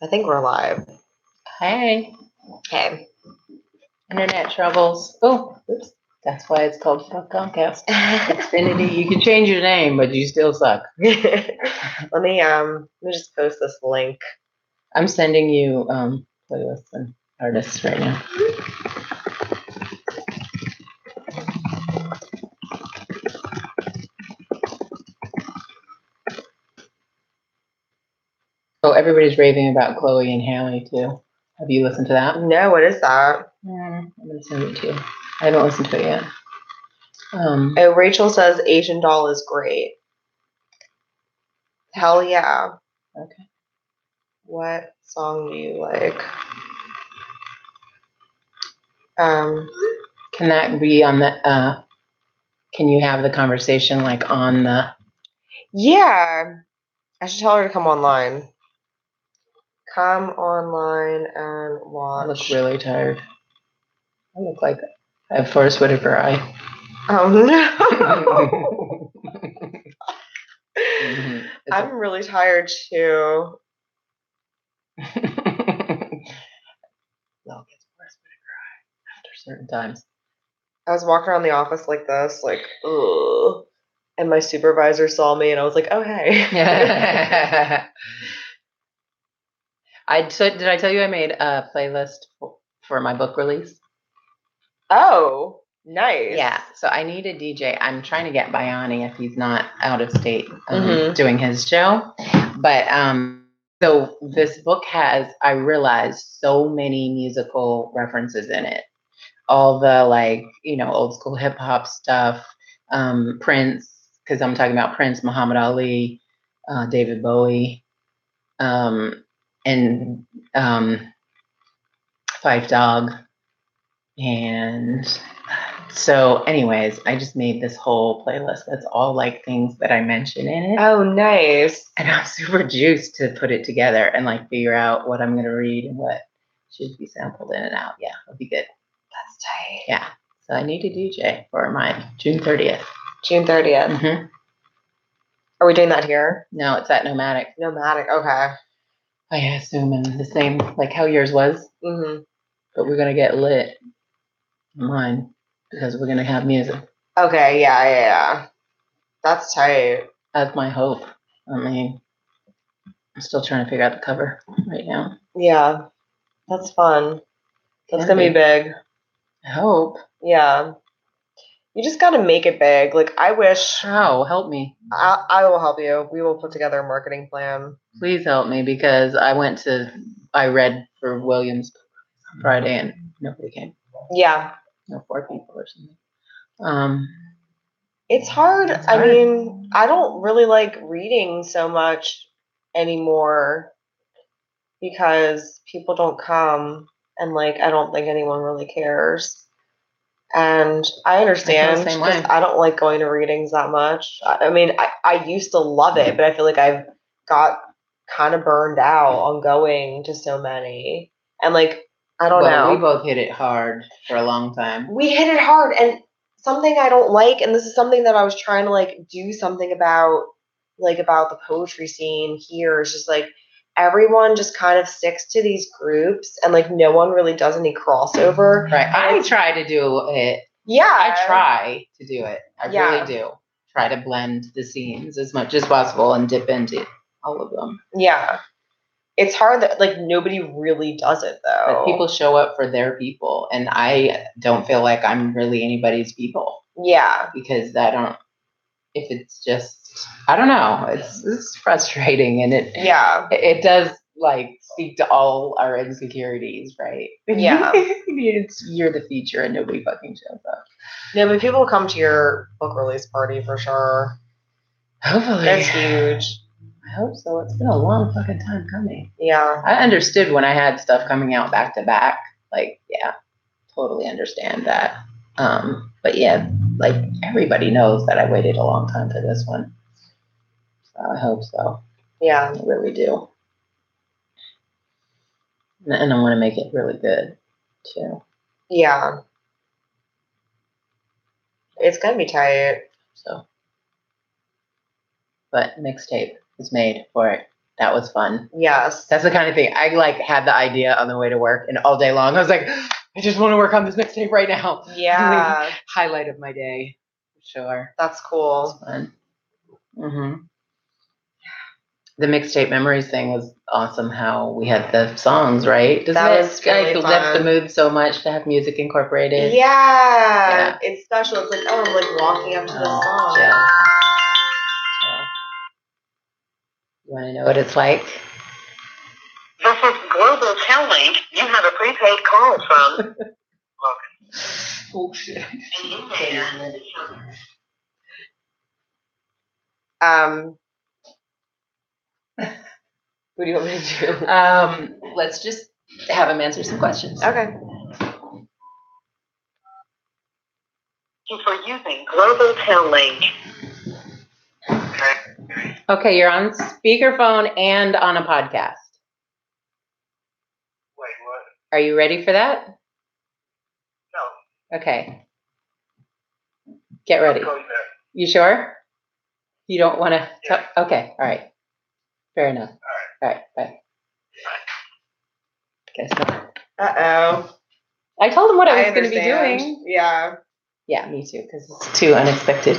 I think we're live. Hey, Hey. internet troubles. Oh, oops. That's why it's called Fuck Comcast. Xfinity, you can change your name, but you still suck. Let me just post this link. I'm sending you playlists and artists right now. Oh, everybody's raving about Chloe and Haley too. Have you listened to that? No, what is that? I'm gonna send it to you. I haven't listened to it yet. Oh, Rachel says Asian Doll is great. Hell yeah. Okay. What song do you like? Can that be on the can you have the conversation like on the... Yeah. I should tell her to come online. Come online and watch. I look really tired. I look like I have Forrest Whitaker eye. Oh no. Mm-hmm. I'm really tired too. Well, it gets worse after certain times. I was walking around the office like this, like, ugh. And my supervisor saw me and I was like, oh, hey. Did I tell you I made a playlist for my book release? Oh, nice. Yeah, so I need a DJ. I'm trying to get Bayani if he's not out of state doing his show. But so this book has, I realized, so many musical references in it. All the old school hip hop stuff, Prince, because I'm talking about Prince, Muhammad Ali, David Bowie, and Five Dog. And so anyways, I just made this whole playlist that's all like things that I mention in it. Oh, nice. And I'm super juiced to put it together and like figure out what I'm going to read and what should be sampled in and out. Yeah, it'll be good. That's tight. Yeah. So I need a DJ for mine, June 30th. June 30th. Mm-hmm. Are we doing that here? No, it's at Nomadic. Nomadic, okay. I assume in the same, like how yours was. Mm-hmm. But we're going to get lit on mine because we're going to have music. Okay, yeah. That's tight. That's my hope. I mean, I'm still trying to figure out the cover right now. Yeah, that's fun. That's going to be big. I hope. Yeah. You just got to make it big. Like, I wish... How? Help me. I will help you. We will put together a marketing plan. Please help me because I read for Williams Friday and nobody came. Yeah. No 4 people or something. It's hard. I mean, I don't really like reading so much anymore because people don't come and like I don't think anyone really cares. And I understand because I don't like going to readings that much. I mean, I used to love it, but I feel like I've got kind of burned out on going to so many. And like, I don't know. We both hit it hard for a long time. We hit it hard, and something I don't like, and this is something that I was trying to like do something about, like about the poetry scene here, is just like everyone just kind of sticks to these groups and like no one really does any crossover. Right. I try to do it. Yeah. I try to do it. I really do. Try to blend the scenes as much as possible and dip into all of them. Yeah. It's hard that like nobody really does it though. But people show up for their people, and I don't feel like I'm really anybody's people. Yeah. Because if it's just, I don't know, it's frustrating, and it does like speak to all our insecurities, right? Yeah. You're the feature and nobody fucking shows up. No, but people come to your book release party for sure. Hopefully. That's huge. I hope so. It's been a long fucking time coming. Yeah. I understood when I had stuff coming out back to back. Like, yeah, totally understand that. But yeah, like everybody knows that I waited a long time for this one. So I hope so. Yeah. I really do. And I want to make it really good too. Yeah. It's gonna be tight. So. But mixtape is made for it. That was fun. Yes. That's the kind of thing. I like had the idea on the way to work, and all day long I was like, I just want to work on this mixtape right now. Yeah. Highlight of my day. Sure. That's cool. That's fun. Mm-hmm. The mixtape memories thing was awesome. How we had the songs, right? That was really fun. Lift the mood so much to have music incorporated. Yeah. It's special. It's like, oh, I'm like walking up to the song. Yeah. You want to know what it's like? This is Global Tel-Link. You have a prepaid call from Bullshit. What do you want me to do? Let's just have him answer some questions. Okay. For using Global Tel-Link. Okay, you're on speakerphone and on a podcast. Wait, what? Are you ready for that? No. Okay. Get ready. You sure? You don't want to? Yeah. Okay. All right. Fair enough. All right. Bye. Guess not. Uh-oh. I told him what I was going to be doing. Yeah. Yeah, me too, because it's too unexpected.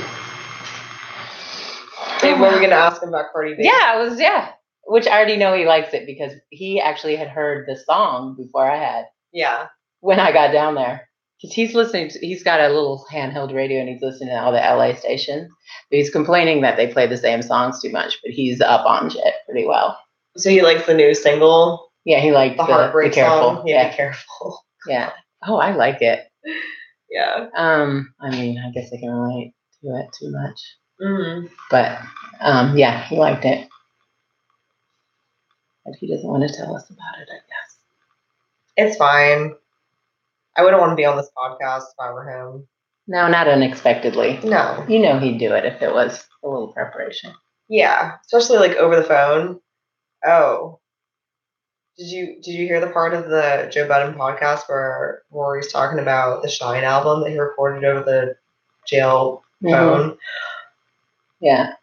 Hey, what were we going to ask him about Cardi B? Yeah. Which I already know he likes it because he actually had heard the song before I had. Yeah. When I got down there. Because he's got a little handheld radio and he's listening to all the LA stations. But he's complaining that they play the same songs too much, but he's up on it pretty well. So he likes the new single? Yeah, he liked the Heartbreak Careful. Song? Yeah, Be Careful. Yeah. Oh, I like it. Yeah. I mean, I guess I can relate to it too much. Mm-hmm. But, yeah, he liked it. But he doesn't want to tell us about it, I guess. It's fine. I wouldn't want to be on this podcast if I were him. No, not unexpectedly. No. You know he'd do it if it was a little preparation. Yeah, especially like over the phone. Oh. Did you hear the part of the Joe Budden podcast where Rory's talking about the Shine album that he recorded over the jail phone? Yeah.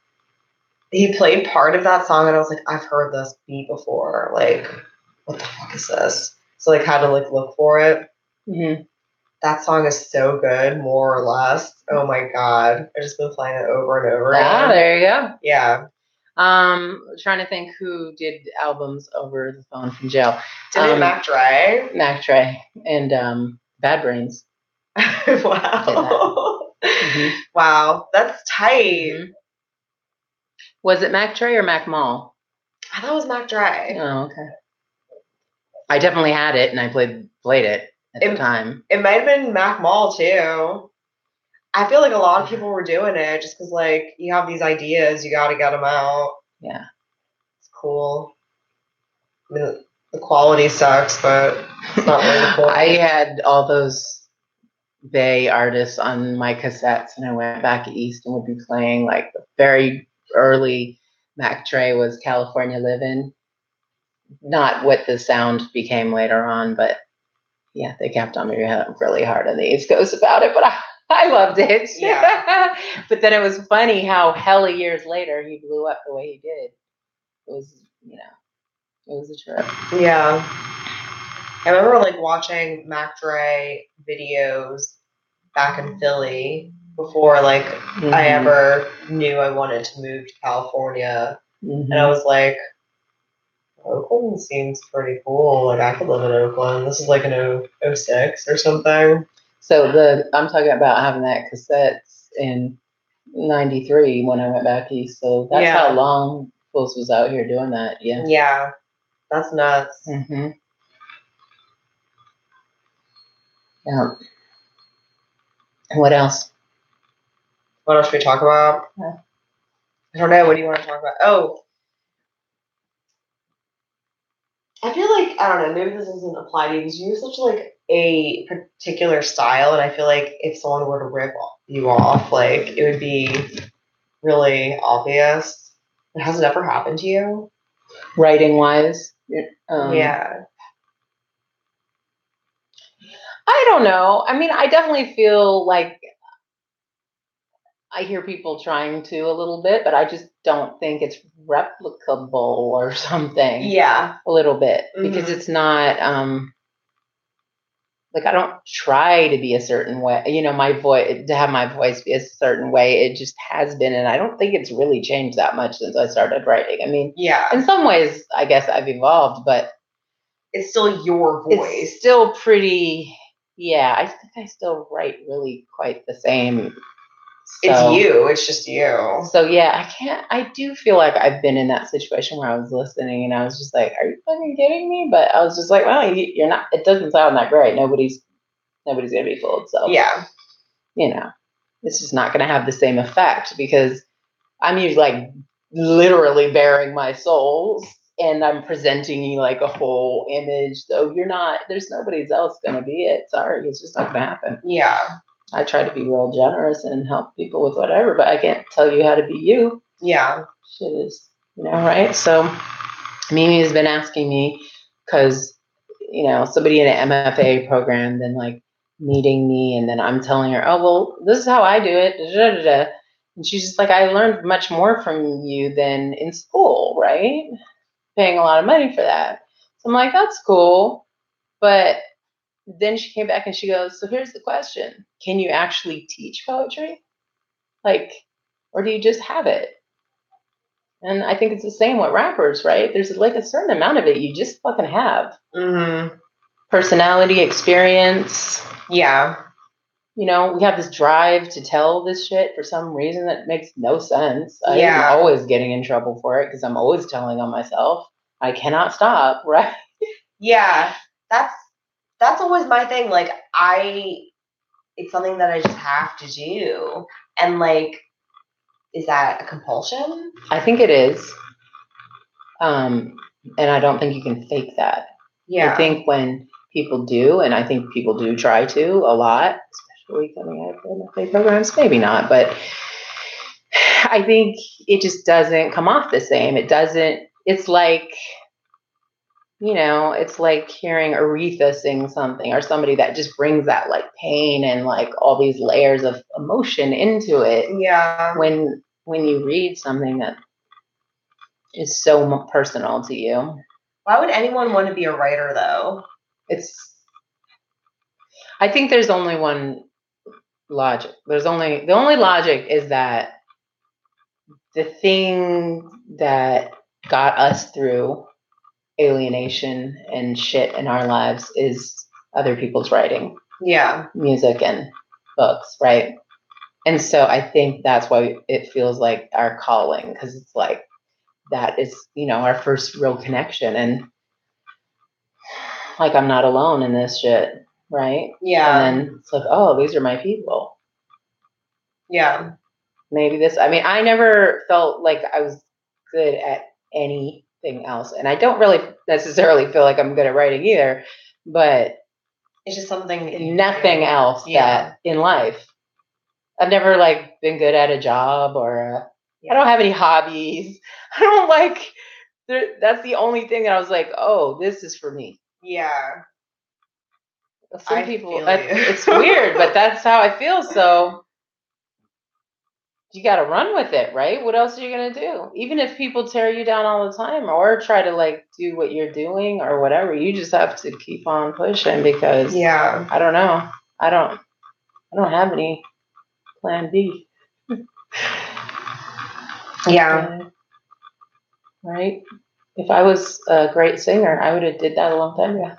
He played part of that song and I was like, I've heard this beat before. Like, what the fuck is this? So like had to like look for it. Mm-hmm. That song is so good, more or less. Oh my god. I've just been playing it over and over again. There you go. Yeah. Trying to think who did albums over the phone from jail. Did Mac Dre? Mac Dre and Bad Brains. Wow. Mm-hmm. Wow, that's tight. Mm-hmm. Was it Mac Dre or Mac Mall? I thought it was Mac Dre. Oh, okay. I definitely had it, and I played it at the time. It might have been Mac Mall too. I feel like a lot of people were doing it just because, like, you have these ideas, you got to get them out. Yeah, it's cool. I mean, the quality sucks, but it's not really the point. I had all those Bay artists on my cassettes, and I went back east and would be playing like the very early Mac Dre was California Livin'. Not what the sound became later on, but yeah, they kept on me really hard on the East Coast about it, but I loved it. Yeah. But then it was funny how hella years later he blew up the way he did. It was, it was a trip. Yeah. I remember like watching Mac Dre videos back in Philly before like I ever knew I wanted to move to California. And I was like, Oakland seems pretty cool. Like I could live in Oakland. This is like an 06 or something. So I'm talking about having that cassettes in 93 when I went back east. So that's how long Fools was out here doing that. Yeah. Yeah. That's nuts. Mm-hmm. Yeah. What else? What else should we talk about? Yeah. I don't know. What do you want to talk about? Oh. I feel like, I don't know, maybe this doesn't apply to you because you have such like a particular style, and I feel like if someone were to rip you off, like it would be really obvious. Has it ever happened to you? Writing wise? Yeah. I don't know. I mean, I definitely feel like I hear people trying to a little bit, but I just don't think it's replicable or something. Yeah. A little bit. Because it's not, like, I don't try to be a certain way, to have my voice be a certain way. It just has been, and I don't think it's really changed that much since I started writing. I mean, yeah. In some ways, I guess I've evolved, but it's still your voice. It's still pretty, I think I still write really quite the same. So, it's you. It's just you. So I do feel like I've been in that situation where I was listening and I was just like, are you fucking kidding me? But I was just like, well, you're not, it doesn't sound that great. Nobody's going to be fooled. So, yeah. This is not going to have the same effect because I'm usually like literally bearing my soul and I'm presenting you like a whole image. So there's nobody's else going to be it. Sorry, it's just not going to happen. Yeah. I try to be real generous and help people with whatever, but I can't tell you how to be you. Yeah. Shit is, right? So Mimi has been asking me because, somebody in an MFA program, then like meeting me and then I'm telling her, oh, well, this is how I do it. Da, da, da. And she's just like, I learned much more from you than in school, right? Paying a lot of money for that. So I'm like, that's cool. But then she came back and she goes, so here's the question. Can you actually teach poetry? Like, or do you just have it? And I think it's the same with rappers, right? There's like a certain amount of it you just fucking have. Mm-hmm. Personality, experience. Yeah. We have this drive to tell this shit for some reason that makes no sense. Yeah. I'm always getting in trouble for it because I'm always telling on myself. I cannot stop, right? Yeah. That's always my thing. Like, it's something that I just have to do. And like, is that a compulsion? I think it is. And I don't think you can fake that. Yeah. I think when people do, and I think people do try to a lot, especially coming out of MFA programs, maybe not, but I think it just doesn't come off the same. It's like, it's like hearing Aretha sing something or somebody that just brings that like pain and like all these layers of emotion into it. Yeah. When you read something that is so personal to you. Why would anyone want to be a writer though? I think there's only one logic. The only logic is that the thing that got us through alienation and shit in our lives is other people's writing. Yeah. Music and books, right? And so I think that's why it feels like our calling, because it's like that is, our first real connection. And like, I'm not alone in this shit, right? Yeah. And then it's like, oh, these are my people. Yeah. Maybe I never felt like I was good at anything else. And I don't really necessarily feel like I'm good at writing either, but it's just something. Nothing else that in life. I've never like been good at a job or I don't have any hobbies. I don't like, that's the only thing that I was like, oh, this is for me. Yeah. Some people, it's weird, but that's how I feel. So you got to run with it, right? What else are you going to do? Even if people tear you down all the time or try to like do what you're doing or whatever, you just have to keep on pushing because I don't know. I don't have any plan B. Yeah. Right? If I was a great singer, I would have did that a long time ago.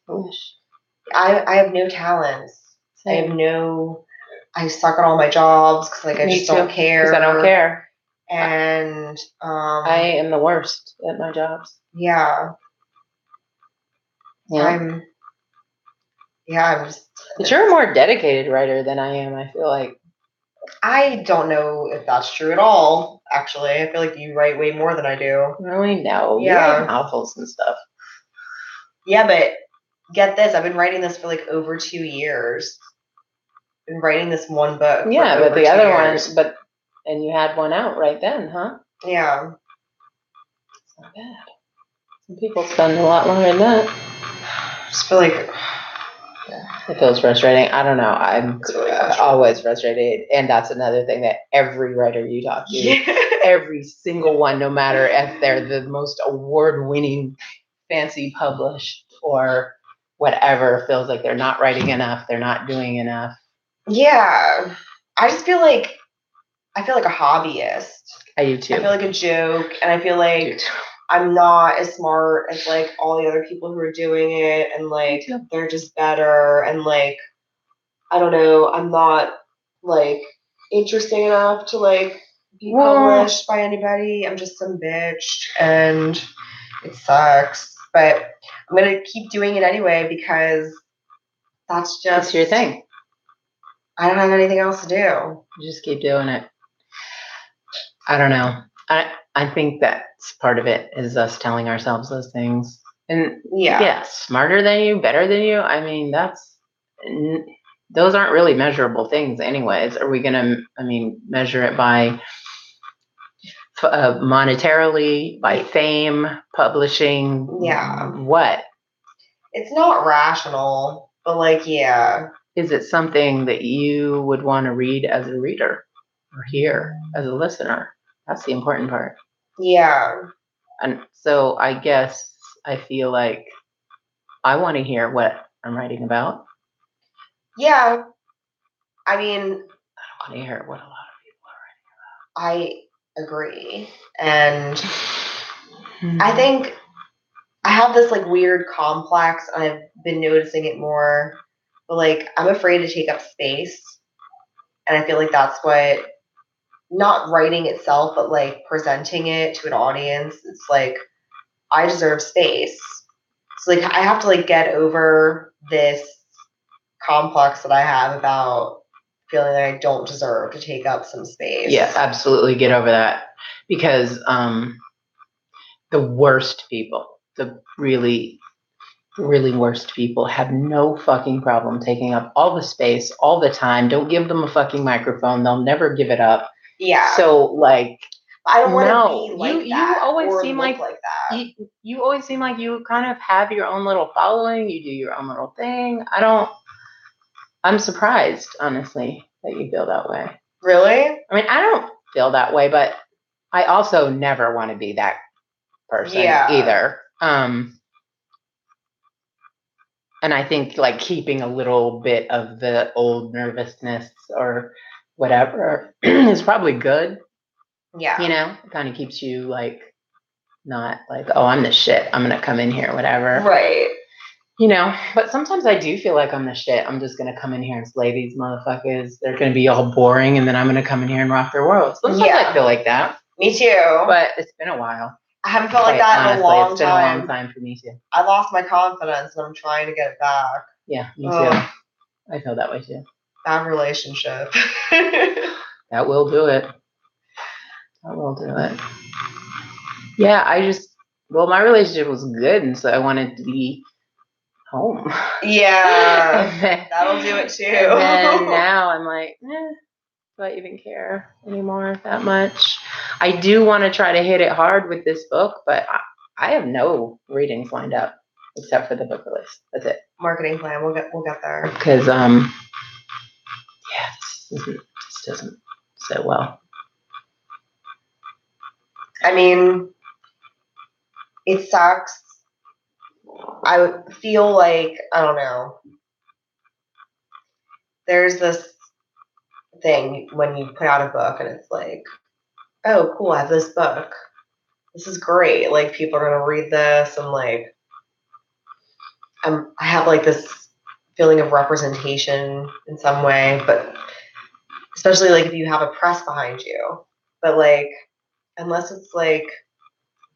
Yeah. I have no talents. I suck at all my jobs because like I just don't care. Because I don't care. And I am the worst at my jobs. Yeah. I'm just. But you're a more dedicated writer than I am, I feel like. I don't know if that's true at all, actually. I feel like you write way more than I do. Really? No. Yeah. You write novels and stuff. Yeah, but get this. I've been writing this for like over 2 years. Been writing this one book. Yeah, but the other one, and you had one out right then, huh? Yeah. It's not bad. Some people spend a lot longer than that. I just feel like It feels frustrating. I don't know. I'm really always frustrated. And that's another thing that every writer you talk to, every single one, no matter if they're the most award-winning, fancy published or whatever, feels like they're not writing enough. They're not doing enough. Yeah. I just feel like a hobbyist. I do too. I feel like a joke, and I feel like I'm not as smart as like all the other people who are doing it, and like they're just better, and like I don't know, I'm not like interesting enough to like be published by anybody. I'm just some bitch, and it sucks. But I'm gonna keep doing it anyway because that's just it's your thing. I don't have anything else to do. You just keep doing it. I don't know. I think that's part of it is us telling ourselves those things. And yeah, smarter than you, better than you. I mean, those aren't really measurable things anyways. Are we going to, measure it by monetarily, by fame, publishing? Yeah. What? It's not rational, but like, yeah. Is it something that you would want to read as a reader or hear as a listener? That's the important part. Yeah. And so I guess I feel like I want to hear what I'm writing about. Yeah. I mean, I don't want to hear what a lot of people are I writing about. agree. And I think I have this like weird complex, and I've been noticing it more. But like, I'm afraid to take up space. And I feel like that's what, not writing itself, but like presenting it to an audience. It's like, I deserve space. So like, I have to like get over this complex that I have about feeling that I don't deserve to take up some space. Yeah, absolutely get over that. Because the worst people, the really, really worst people have no fucking problem taking up all the space all the time. Don't give them a fucking microphone. They'll never give it up. Yeah. So like, I don't want to be like that. You always or seem look like that. You always seem like you kind of have your own little following. You do your own little thing. I'm surprised, honestly, that you feel that way. Really? I mean, I don't feel that way, but I also never want to be that person either. And I think like keeping a little bit of the old nervousness or whatever is probably good. Yeah. You know, it kind of keeps you like not like, oh, I'm the shit. I'm going to come in here, whatever. Right. You know, but sometimes I do feel like I'm the shit. I'm just going to come in here and slay these motherfuckers. They're going to be all boring. And then I'm going to come in here and rock their world. Sometimes I feel like that. Me too. But it's been a while. I haven't felt like that in a long time. It's been a long time for me too. I lost my confidence and I'm trying to get it back. Yeah, me too. I feel that way too. Bad relationship. That will do it. Yeah, my relationship was good, and so I wanted to be home. Yeah, that'll do it too. And then now I'm like, do I even care anymore that much? I do want to try to hit it hard with this book, but I have no readings lined up except for the book release. That's it. Marketing plan. We'll get there. Because this doesn't sit well. I mean, it sucks. I would feel like, I don't know. There's this thing when you put out a book and it's like, oh, cool, I have this book. This is great. Like, people are going to read this. And like, I have like this feeling of representation in some way, but especially like if you have a press behind you. But like, unless it's like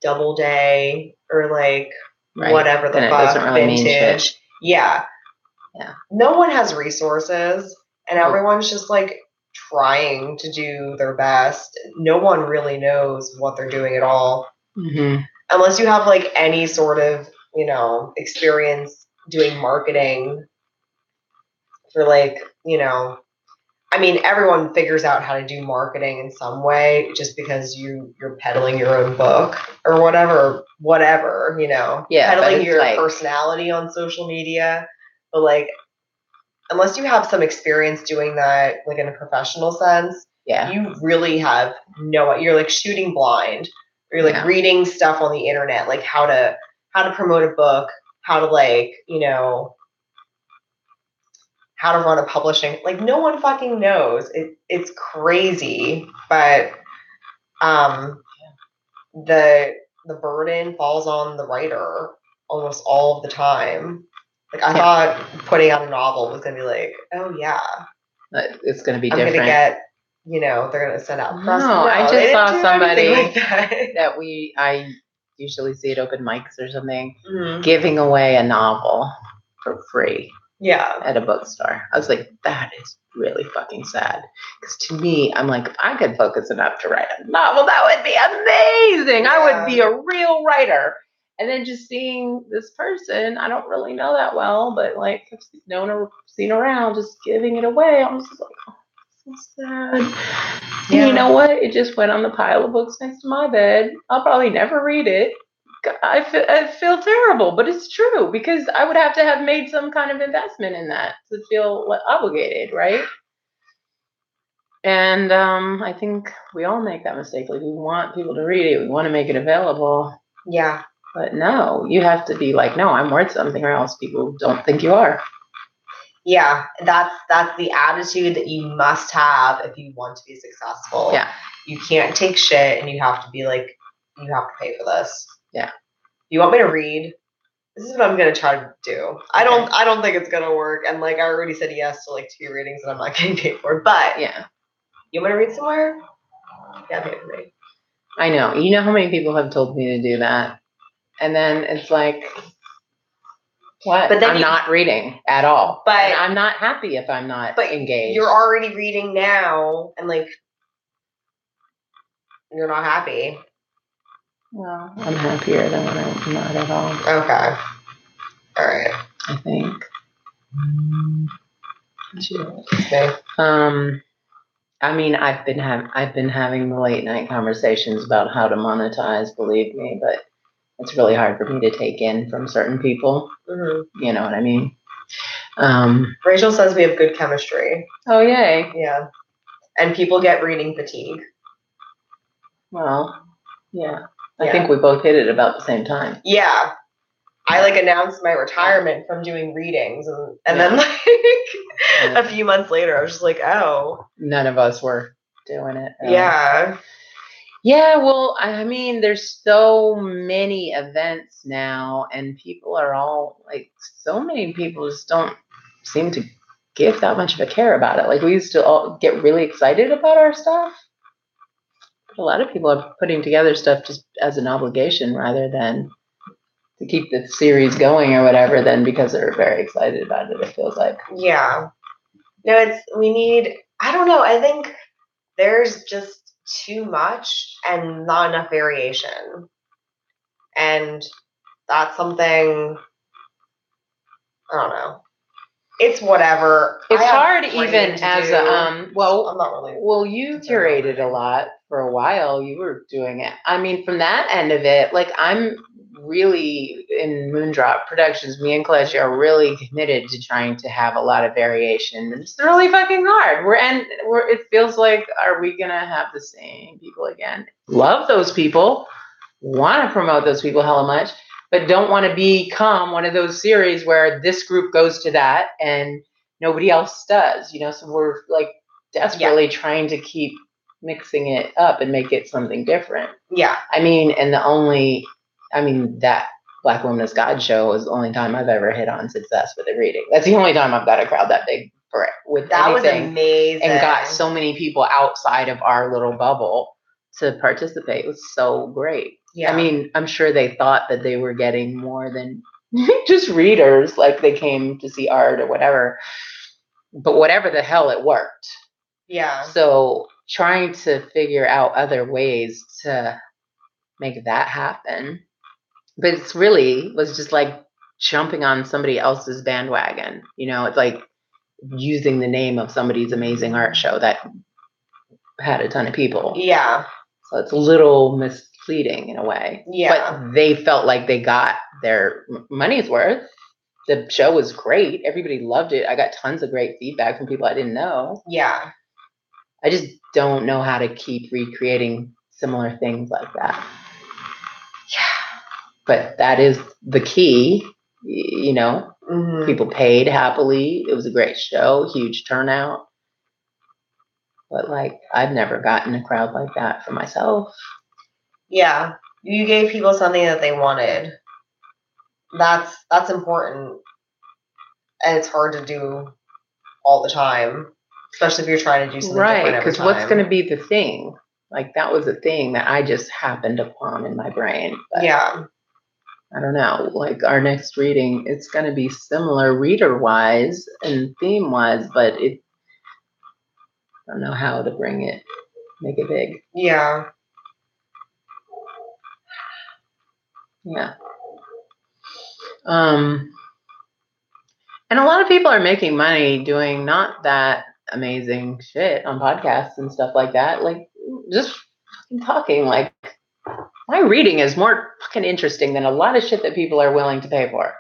Doubleday or like whatever the fuck, really vintage. Yeah. No one has resources, and everyone's just like trying to do their best. No one really knows what they're doing at all. Mm-hmm. Unless you have like any sort of, experience doing marketing for like, I mean, everyone figures out how to do marketing in some way just because you're peddling your own book or whatever, peddling your personality on social media. But like, unless you have some experience doing that, like in a professional sense, you really have you're like shooting blind. Or you're like reading stuff on the internet, like how to promote a book, how to like, how to run a publishing. Like no one fucking knows. It's crazy, but the burden falls on the writer almost all of the time. Like I thought putting out a novel was gonna be like, oh yeah, it's gonna be I'm different. Gonna get, they're gonna send out press. No, I just saw somebody like that I usually see at open mics or something giving away a novel for free. Yeah. At a bookstore. I was like, that is really fucking sad. Because to me, I'm like, if I could focus enough to write a novel, that would be amazing. I would be a real writer. And then just seeing this person, I don't really know that well, but like I've known her, seen her around, just giving it away. I was just like, oh, so sad. Yeah. And you know what? It just went on the pile of books next to my bed. I'll probably never read it. I feel terrible, but it's true because I would have to have made some kind of investment in that to feel obligated, right? And I think we all make that mistake. Like we want people to read it, we want to make it available. Yeah. But no, you have to be like, no, I'm worth something, or else people don't think you are. Yeah, that's the attitude that you must have if you want to be successful. Yeah. You can't take shit, and you have to be like, you have to pay for this. Yeah. You want me to read? This is what I'm gonna try to do. Okay. I don't think it's gonna work, and like I already said yes to like 2 readings that I'm not getting paid for. But yeah, you want to read somewhere? Yeah, pay for me. I know. You know how many people have told me to do that, and then it's like, what? But then I'm not reading at all. But and I'm not happy if I'm not engaged. You're already reading now, and like you're not happy. Well, I'm happier than when I'm not at all. Okay. All right. I think. Okay. I mean, I've been having the late night conversations about how to monetize, believe me, but it's really hard for me to take in from certain people. Mm-hmm. You know what I mean? Rachel says we have good chemistry. Oh, yay. Yeah. And people get reading fatigue. Well, yeah. I think we both hit it about the same time. Yeah. I like announced my retirement from doing readings, and then like a few months later, I was just like, oh. None of us were doing it. Yeah. Yeah, well, I mean, there's so many events now, and people are all like, so many people just don't seem to give that much of a care about it. Like we used to all get really excited about our stuff. But a lot of people are putting together stuff just as an obligation rather than to keep the series going or whatever, then because they're very excited about it, it feels like. Yeah. No, I don't know, I think there's just too much and not enough variation. And that's something, I don't know. It's whatever. It's hard even as I'm not really. Well, you curated a lot for a while. You were doing it. I mean, from that end of it, like I'm really in Moondrop Productions. Me and Colette are really committed to trying to have a lot of variation. It's really fucking hard. It feels like, are we gonna have the same people again? Love those people. Want to promote those people hella much. But don't want to become one of those series where this group goes to that and nobody else does, so we're like desperately trying to keep mixing it up and make it something different. Yeah. I mean, that Black Woman as God show is the only time I've ever hit on success with a reading. That's the only time I've got a crowd that big for it with that anything. Was amazing. And got so many people outside of our little bubble to participate. It was so great. Yeah. I mean, I'm sure they thought that they were getting more than just readers, like they came to see art or whatever. But whatever the hell, it worked. Yeah. So trying to figure out other ways to make that happen. But it's really was just like jumping on somebody else's bandwagon. It's like using the name of somebody's amazing art show that had a ton of people. Yeah. So it's a little misleading in a way. Yeah. But they felt like they got their money's worth. the show was great. Everybody loved it. I got tons of great feedback from people I didn't know. Yeah. I just don't know how to keep recreating similar things like that. Yeah. But that is the key, you know. Mm-hmm. People paid happily. It was a great show, huge turnout. But like, I've never gotten a crowd like that for myself. Yeah. You gave people something that they wanted. That's important. And it's hard to do all the time, especially if you're trying to do something different every time. Right, because what's going to be the thing? Like, that was a thing that I just happened upon in my brain. But yeah. I don't know. Like, our next reading, it's going to be similar reader-wise and theme-wise, but I don't know how to make it big. Yeah. Yeah. And a lot of people are making money doing not that amazing shit on podcasts and stuff like that. Like, just fucking talking. Like, my reading is more fucking interesting than a lot of shit that people are willing to pay for.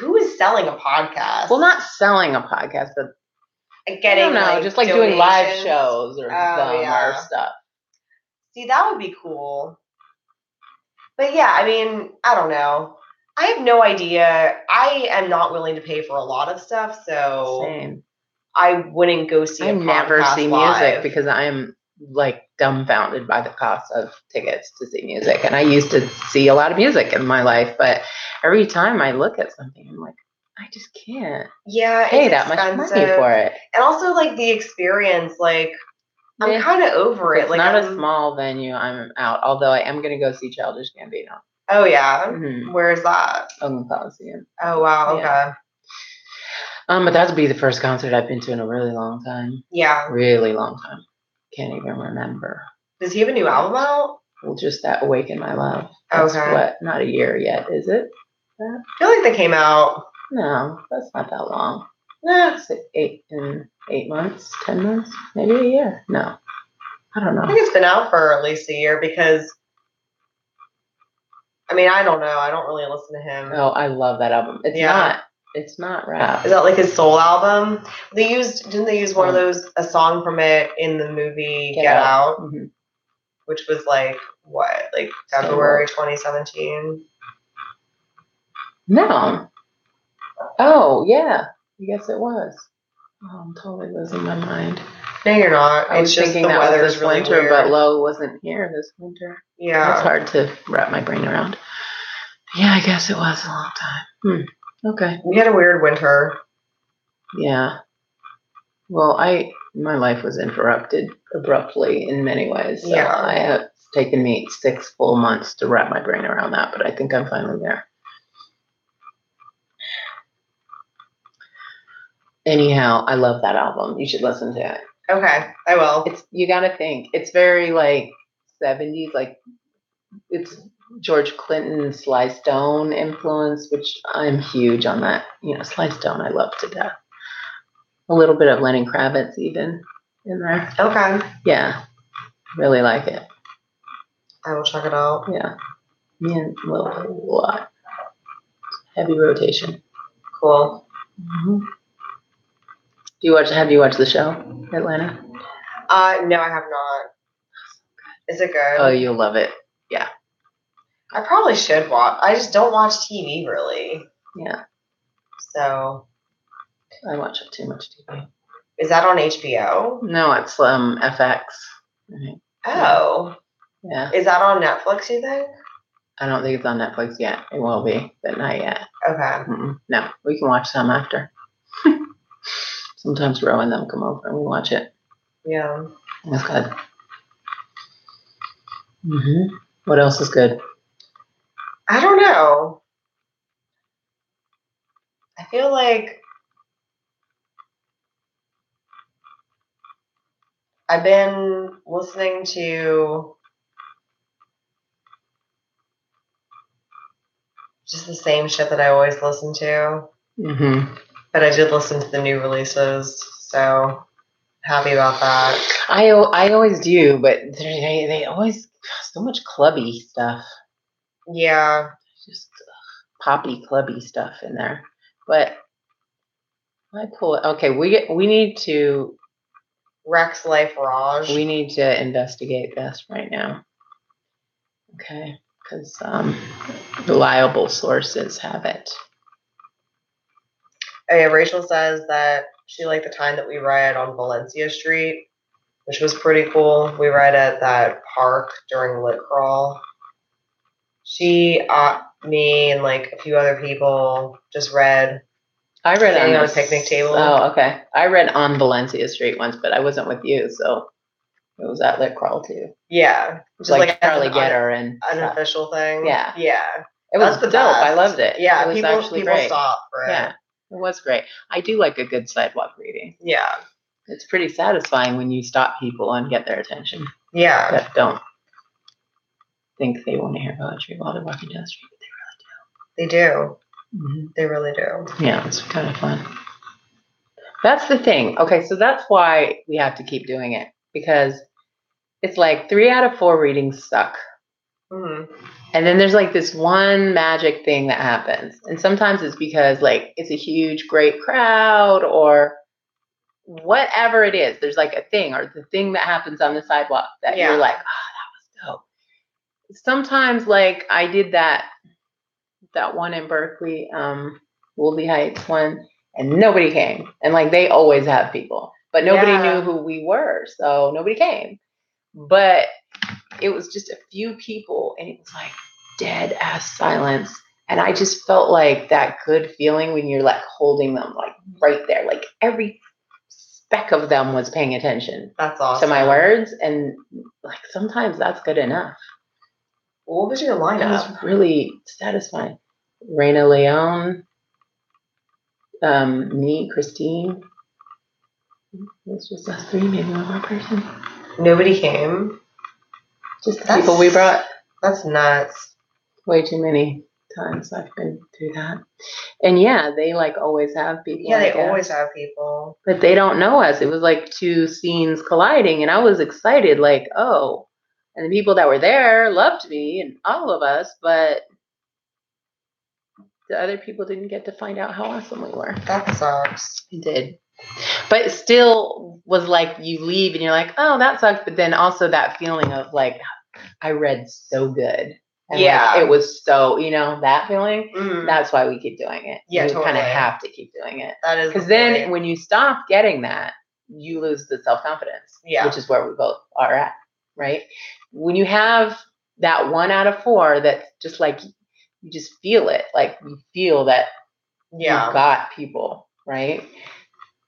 Who is selling a podcast? Well, not selling a podcast, but getting, I don't know, like, just like donations. Doing live shows or or stuff. See, that would be cool. But yeah, I mean, I don't know. I have no idea. I am not willing to pay for a lot of stuff, so same. I wouldn't go see a podcast never see live. Music because I am like dumbfounded by the cost of tickets to see music. And I used to see a lot of music in my life, but every time I look at something, I'm like, I just can't pay that much money for it. And also, like, the experience, like, I'm kind of over it. It's like, not a small venue. I'm out. Although I am going to go see Childish Gambino. Oh, yeah? Mm-hmm. Where's that? Oakland Coliseum. Oh, wow. Okay. Yeah. But that would be the first concert I've been to in a really long time. Yeah. Really long time. Can't even remember. Does he have a new album out? Well, just that Awaken My Love. That's what? Not a year yet, is it? I feel like they came out. No, that's not that long. Yeah. 8 months, 10 months, maybe a year. No, I don't know. I think it's been out for at least a year because, I mean, I don't know. I don't really listen to him. Oh, I love that album. It's not rap. Is that like his soul album? Didn't they use one of those, a song from it in the movie Get Out? Mm-hmm. Which was like, what, like February 2017? No. Oh, yeah. I guess it was. Oh, I'm totally losing my mind. No, you're not. I was just thinking the weather this really winter, weird. But Lo wasn't here this winter. Yeah. It's hard to wrap my brain around. Yeah, I guess it was a long time. Okay. We had a weird winter. Yeah. Well, my life was interrupted abruptly in many ways. So yeah. It's taken me 6 full months to wrap my brain around that, but I think I'm finally there. Anyhow, I love that album. You should listen to it. Okay, I will. You gotta think. It's very like 70s, like it's George Clinton, Sly Stone influence, which I'm huge on that. You know, Sly Stone I love to death. A little bit of Lenny Kravitz even in there. Okay. Yeah. Really like it. I will check it out. Yeah. Me and Lil a lot. Heavy rotation. Cool. Mm-hmm. Have you watched the show, Atlanta? No, I have not. Is it good? Oh, you'll love it. Yeah. I probably should watch. I just don't watch TV really. Yeah. So. I watch too much TV. Is that on HBO? No, it's FX. Mm-hmm. Oh. Yeah. Is that on Netflix, you think? I don't think it's on Netflix yet. It will be, but not yet. Okay. Mm-mm. No, we can watch some after. Sometimes Ro and them come over and we watch it. Yeah. That's good. Mm-hmm. What else is good? I don't know. I feel like I've been listening to just the same shit that I always listen to. Mm-hmm. But I did listen to the new releases, so happy about that. I always do, but they always so much clubby stuff. Yeah. Just poppy clubby stuff in there. But I pull it. Okay, we need to Rex Life Raj. We need to investigate this right now. Okay, because reliable sources have it. Oh yeah, Rachel says that she liked the time that we read on Valencia Street, which was pretty cool. We read at that park during Lit Crawl. She, me, and like a few other people just read. I read standing on a picnic table. Oh, okay. I read on Valencia Street once, but I wasn't with you, so it was at Lit Crawl too. Yeah, it was like Charlie Getter and unofficial thing. Yeah, yeah. It was dope. Best. I loved it. Yeah, it was people great. stop for it. Yeah, it was great. I do like a good sidewalk reading. Yeah, it's pretty satisfying when you stop people and get their attention. Yeah, that don't think they want to hear poetry while they're walking down the street, but they really do. They do. Mm-hmm. They really do. Yeah, it's kind of fun. That's the thing. Okay, so that's why we have to keep doing it, because it's like 3 out of 4 readings suck. Mm-hmm. And then there's like this one magic thing that happens. And sometimes it's because like it's a huge, great crowd or whatever it is. There's like a thing or the thing that happens on the sidewalk that you're like, oh, that was dope. Sometimes like I did that one in Berkeley, Woolsey Heights one, and nobody came. And like they always have people, but nobody knew who we were, so nobody came. But it was just a few people, and it was like dead ass silence. And I just felt like that good feeling when you're like holding them like right there, like every speck of them was paying attention. That's awesome. To my words, and like sometimes that's good enough. What was your lineup? It was really satisfying. Raina Leone, me, Christine. It was just us 3, maybe one more person. Nobody came. Just the people we brought. That's nuts. Way too many times I've been through that. And yeah, they like always have people. Yeah, they always have people. But they don't know us. It was like 2 scenes colliding, and I was excited, like, oh. And the people that were there loved me and all of us, but the other people didn't get to find out how awesome we were. That sucks. It did. But it still was like you leave and you're like, oh, that sucks. But then also that feeling of like, I read so good. And like, it was so, that feeling. Mm-hmm. That's why we keep doing it. Yeah, you totally. kind of have to keep doing it. That is because then when you stop getting that, you lose the self-confidence. Yeah. Which is where we both are at, right? When you have that 1 out of 4 that's just like, you just feel it. Like you feel that you've got people, right?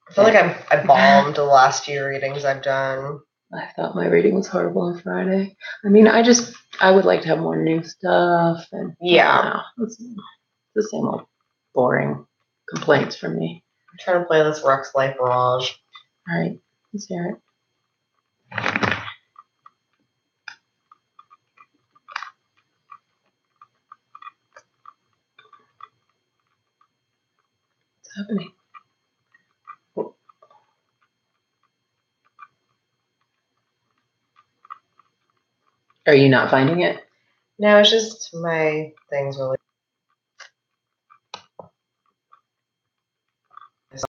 I feel like I bombed the last few readings I've done. I thought my reading was horrible on Friday. I mean, I would like to have more new stuff. And it's the same old boring complaints from me. I'm trying to play this Rex Life Mirage. All right, let's hear it. What's happening? Are you not finding it? No, it's just my thing's really